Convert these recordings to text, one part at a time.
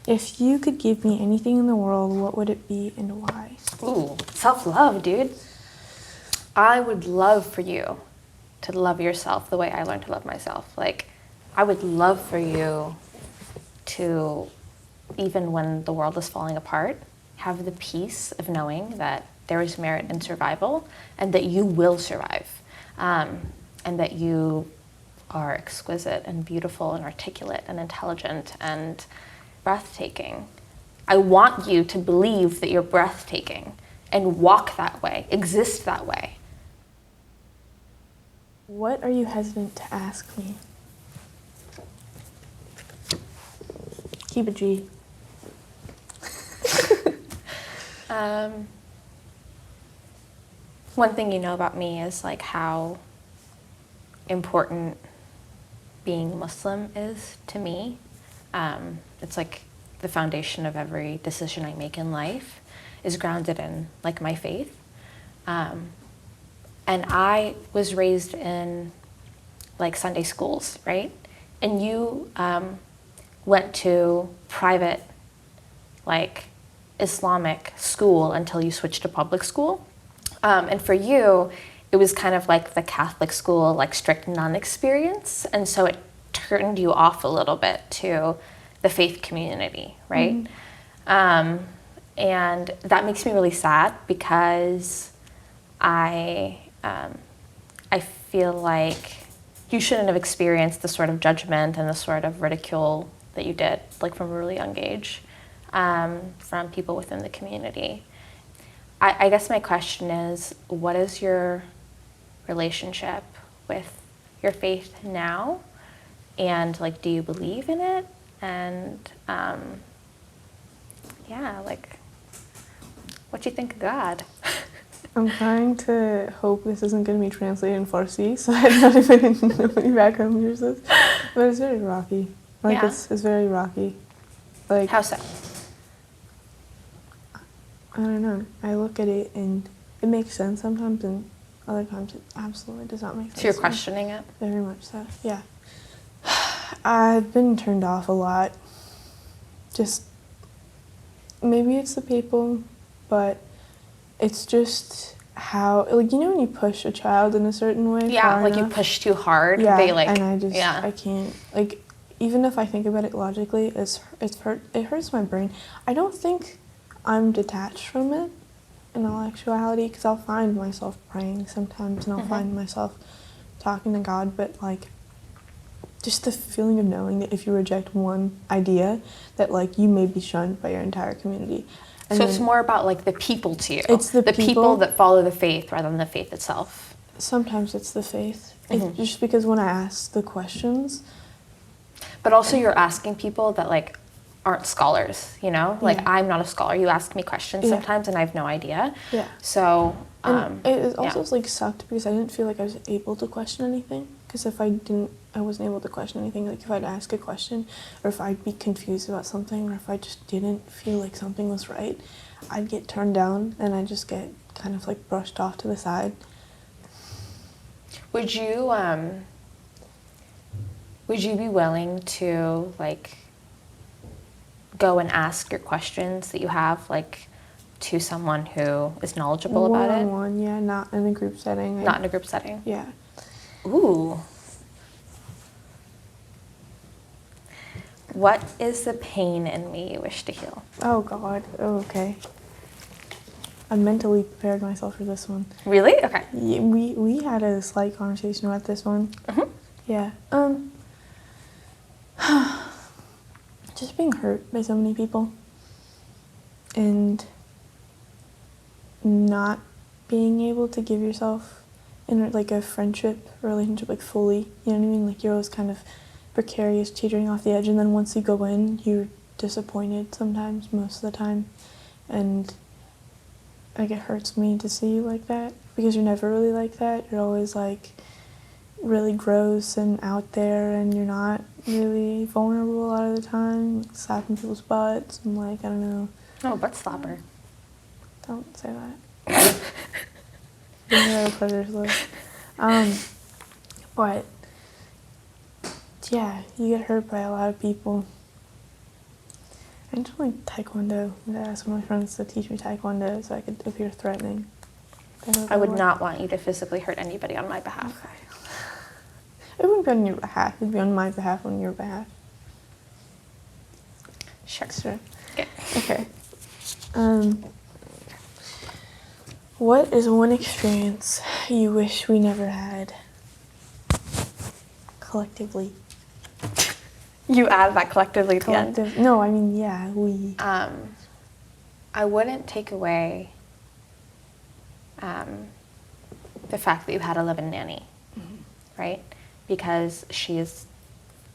If you could give me anything in the world, what would it be and why? Ooh, self-love, dude. I would love for you to love yourself the way I learned to love myself. Like, I would love for you to, even when the world is falling apart, have the peace of knowing that there is merit in survival and that you will survive, and that you are exquisite and beautiful and articulate and intelligent and breathtaking. I want you to believe that you're breathtaking and walk that way, exist that way. What are you hesitant to ask me? Keep it G. One thing you know about me is like how important being Muslim is to me. It's like the foundation of every decision I make in life is grounded in like my faith. And I was raised in like Sunday schools, right? And you went to private like Islamic school until you switched to public school. And for you, it was kind of like the Catholic school, like strict nun experience. And so it turned you off a little bit to the faith community, right? Mm-hmm. And that makes me really sad because I feel like you shouldn't have experienced the sort of judgment and the sort of ridicule that you did, like from a really young age, from people within the community. I guess my question is, what is your relationship with your faith now? And like, do you believe in it? And yeah, like, what do you think of God? I'm trying to hope this isn't going to be translated in Farsi, so I don't even know any background music. But it's very rocky. Like, yeah. It's very rocky. Like, how so? I don't know. I look at it and it makes sense sometimes, and other times it absolutely does not make sense. So you're questioning it? Very much so, yeah. I've been turned off a lot. Just, maybe it's the people, but it's just how, like, you know when you push a child in a certain way? Yeah, like enough? You push too hard. Yeah, they like, and I just, yeah. I can't, like, even if I think about it logically, it hurts my brain. I don't think I'm detached from it in all actuality, because I'll find myself praying sometimes, and I'll find myself talking to God, but like, just the feeling of knowing that if you reject one idea, that like you may be shunned by your entire community. And so it's more about like the people to you. It's the people that follow the faith rather than the faith itself. Sometimes it's the faith. It's just because when I ask the questions. But also you're asking people that like aren't scholars, you know? Like I'm not a scholar. You ask me questions sometimes and I have no idea. Yeah. So it also like sucked because I didn't feel like I was able to question anything. Because if I wasn't able to question anything. Like if I'd ask a question, or if I'd be confused about something, or if I just didn't feel like something was right, I'd get turned down and I'd just get kind of like brushed off to the side. Would you be willing to like go and ask your questions that you have like to someone who is knowledgeable about it? One-on-one, yeah, not in a group setting. Not in a group setting? Yeah. Ooh. What is the pain in me you wish to heal? Oh, God. Oh, okay. I mentally prepared myself for this one. Really? Okay. Yeah, we had a slight conversation about this one. Yeah. Just being hurt by so many people. And not being able to give yourself in like a friendship or relationship like fully, you know what I mean? Like you're always kind of precarious, teetering off the edge, and then once you go in, you're disappointed sometimes, most of the time. And like it hurts me to see you like that, because you're never really like that. You're always like really gross and out there, and you're not really vulnerable a lot of the time, like slapping people's butts and like, I don't know. Oh, butt slapper. Don't say that. You're a predator's list. But yeah, you get hurt by a lot of people. I just like taekwondo. I asked one of my friends to teach me taekwondo so I could appear threatening. I would not want you to physically hurt anybody on my behalf. Okay. It wouldn't be on your behalf. It'd be on my behalf, on your behalf. Sure. Sure. Okay. Okay. What is one experience you wish we never had? Collectively. You add that collectively at the end. No, I mean, yeah, we. I wouldn't take away the fact that you had a live-in nanny, right? Because she is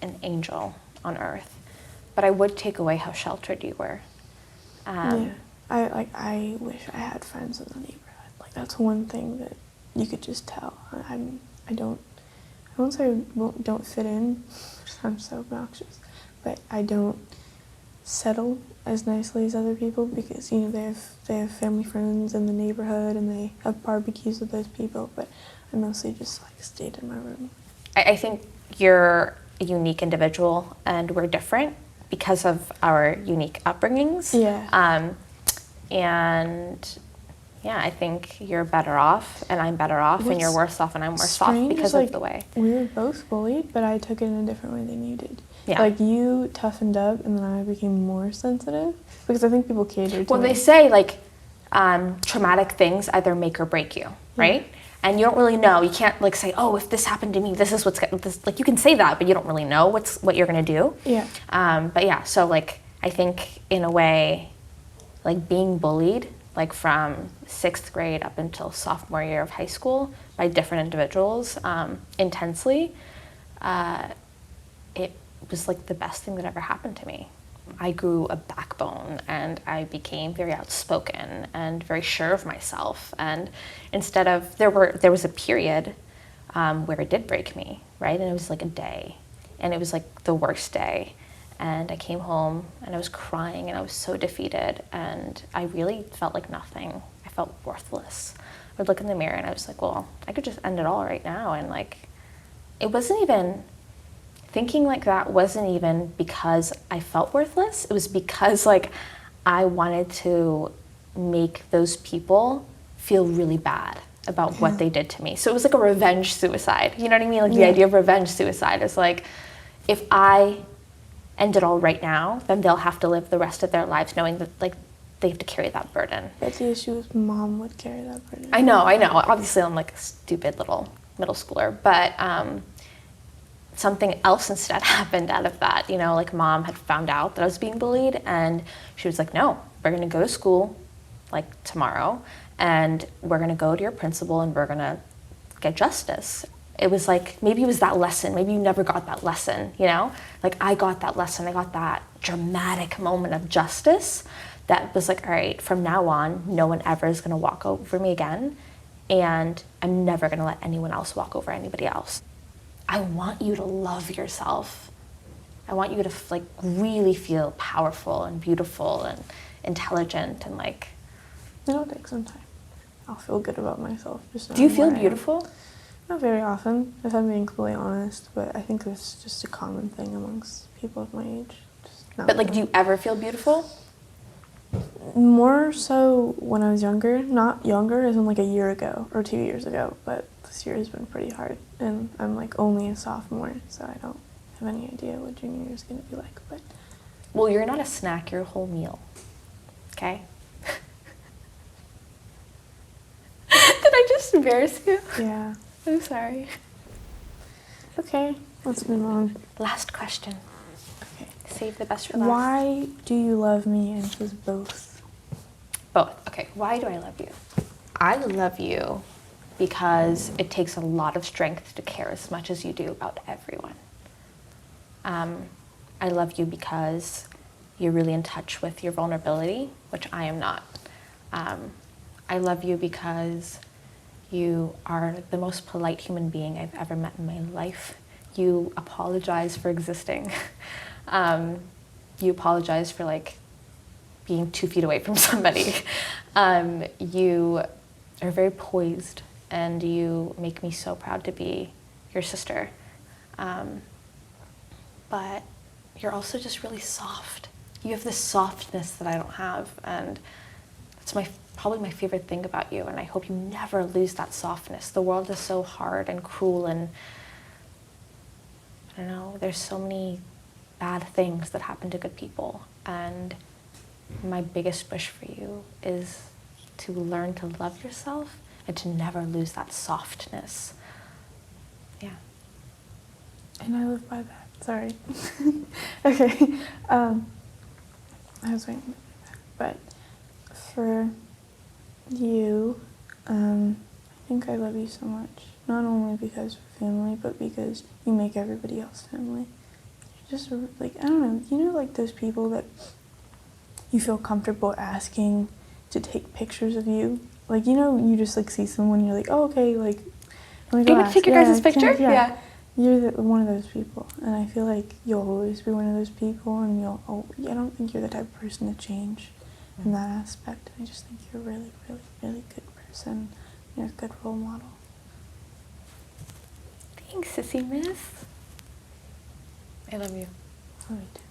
an angel on earth. But I would take away how sheltered you were. Yeah. I wish I had friends in the neighborhood. Like, that's one thing that you could just tell. I won't say I don't fit in, I'm so obnoxious, but I don't settle as nicely as other people because, you know, they have family friends in the neighborhood and they have barbecues with those people, but I mostly just like stayed in my room. I think you're a unique individual and we're different because of our unique upbringings. Yeah. And yeah, I think you're better off and I'm better off and you're worse off and I'm worse off because of the way. We were both bullied, but I took it in a different way than you did. Yeah. Like, you toughened up and then I became more sensitive because I think people cater to Well, me. they say like traumatic things either make or break you, right? Yeah. And you don't really know. You can't like say, oh, if this happened to me, this is what's this. Like, you can say that, but you don't really know what you're gonna do. Yeah. But yeah, so like I think in a way, like being bullied, like from 6th grade up until sophomore year of high school by different individuals intensely, it was like the best thing that ever happened to me. I grew a backbone and I became very outspoken and very sure of myself. And instead of, there was a period where it did break me, right? And it was like a day and it was like the worst day. And I came home and I was crying and I was so defeated and I really felt like nothing. I felt worthless. I would look in the mirror and I was like, well, I could just end it all right now. And like, it wasn't even, thinking like that wasn't even because I felt worthless. It was because like I wanted to make those people feel really bad about what they did to me. So it was like a revenge suicide. You know what I mean? Like the idea of revenge suicide is like, if I end it all right now, then they'll have to live the rest of their lives knowing that like they have to carry that burden. That's the issue is Mom would carry that burden. I know. Obviously I'm like a stupid little middle schooler, but something else instead happened out of that. You know, like Mom had found out that I was being bullied and she was like, no, we're gonna go to school like tomorrow and we're gonna go to your principal and we're gonna get justice. It was like, maybe it was that lesson. Maybe you never got that lesson, you know? Like I got that lesson. I got that dramatic moment of justice that was like, all right, from now on, no one ever is gonna walk over me again. And I'm never gonna let anyone else walk over anybody else. I want you to love yourself. I want you to like really feel powerful and beautiful and intelligent and like. It'll take some time. I'll feel good about myself. Do you feel beautiful? Not very often, if I'm being completely honest, but I think that's just a common thing amongst people of my age. But like, do you ever feel beautiful? More so when I was younger. Not younger as in like a year ago or 2 years ago, but this year has been pretty hard. And I'm like only a sophomore, so I don't have any idea what junior year is going to be like. But well, you're not a snack, you're a whole meal. Okay? Did I just embarrass you? yeah. I'm sorry. Okay, let's move on. Last question. Okay. Save the best for last. Why do you love me? And it was both. Both. Okay, why do I love you? I love you because it takes a lot of strength to care as much as you do about everyone. I love you because you're really in touch with your vulnerability, which I am not. I love you because you are the most polite human being I've ever met in my life. You apologize for existing. You apologize for like being 2 feet away from somebody. You are very poised and you make me so proud to be your sister. But you're also just really soft you have this softness that I don't have, and it's probably my favorite thing about you, and I hope you never lose that softness. The world is so hard and cruel, and I don't know, there's so many bad things that happen to good people, and my biggest wish for you is to learn to love yourself and to never lose that softness. Yeah. And I live by that. Sorry. Okay. I was waiting, but for you, I think I love you so much. Not only because we're family, but because you make everybody else family. You're just like, I don't know, you know, like those people that you feel comfortable asking to take pictures of you? Like, you know, you just like see someone and you're like, oh, okay, like, let me go Can we ask. take your guys' picture? Yeah. You're one of those people, and I feel like you'll always be one of those people, and I don't think you're the type of person to change in that aspect. I just think you're a really, really, really good person. You're a good role model. Thanks, sissy miss. I love you. Oh, you do.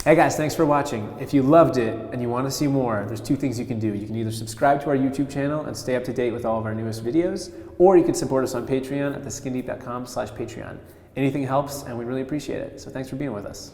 Hey guys, thanks for watching. If you loved it and you want to see more, there's two things you can do. You can either subscribe to our YouTube channel and stay up to date with all of our newest videos, or you can support us on Patreon at theskindeep.com/Patreon. Anything helps and we really appreciate it. So thanks for being with us.